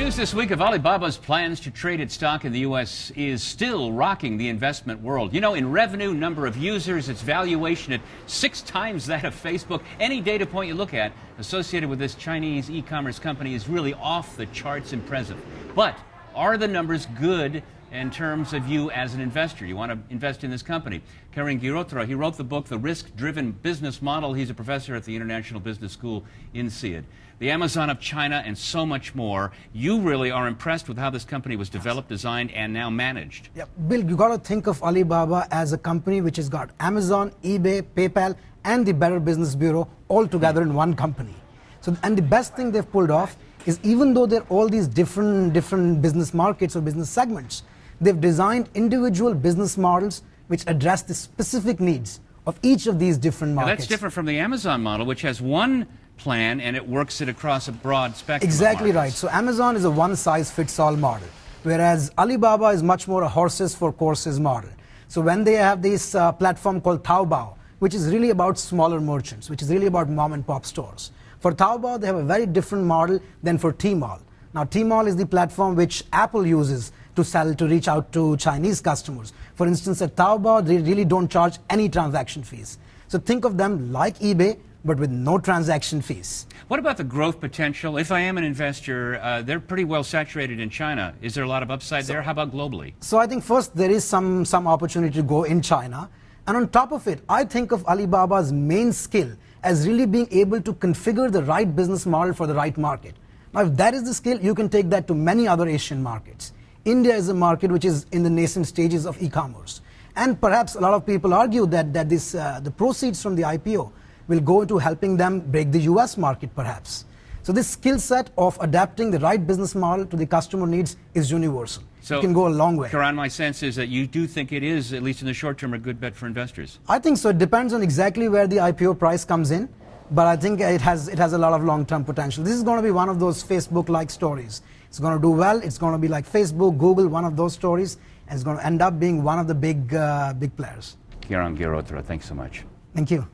News this week of Alibaba's plans to trade its stock in the U.S. is still rocking the investment world. You know, in revenue, number of users, its valuation at 6 times that of Facebook. Any data point you look at associated with this Chinese e-commerce company is really off the charts impressive. But are the numbers good in terms of you as an investor? You want to invest in this company. Karan Girotra, he wrote the book, The Risk-Driven Business Model. He's a professor at the International Business School, Insead. The Amazon of China and so much more. You really are impressed with how this company was developed, designed, and now managed. Yeah, Bill, you got to think of Alibaba as a company which has got Amazon, eBay, PayPal, and the Better Business Bureau all together in one company. So, and the best thing they've pulled off is, even though they're all these different business markets or business segments, they've designed individual business models which address the specific needs of each of these different markets. Now that's different from the Amazon model, which has one plan and it works it across a broad spectrum. Exactly right. So Amazon is a one-size-fits-all model, whereas Alibaba is much more a horses for courses model. So when they have this platform called Taobao, which is really about smaller merchants, which is really about mom-and-pop stores. For Taobao, they have a very different model than for Tmall. Now, Tmall is the platform which Apple uses to reach out to Chinese customers. For instance, at Taobao, they really don't charge any transaction fees. So think of them like eBay, but with no transaction fees. What about the growth potential? If I am an investor, they're pretty well saturated in China. Is there a lot of upside there? How about globally? So I think first there is some opportunity to go in China. And on top of it, I think of Alibaba's main skill as really being able to configure the right business model for the right market. Now, if that is the skill, you can take that to many other Asian markets. India is a market which is in the nascent stages of e-commerce. And perhaps a lot of people argue that the proceeds from the IPO will go into helping them break the US market, perhaps. So this skill set of adapting the right business model to the customer needs is universal. So it can go a long way. Karan, my sense is that you do think it is, at least in the short term, a good bet for investors. I think so. It depends on exactly where the IPO price comes in, but I think it has a lot of long-term potential. This is going to be one of those Facebook-like stories. It's going to do well. It's going to be like Facebook, Google, one of those stories, and it's going to end up being one of the big players. Karan Girotra, thanks so much. Thank you.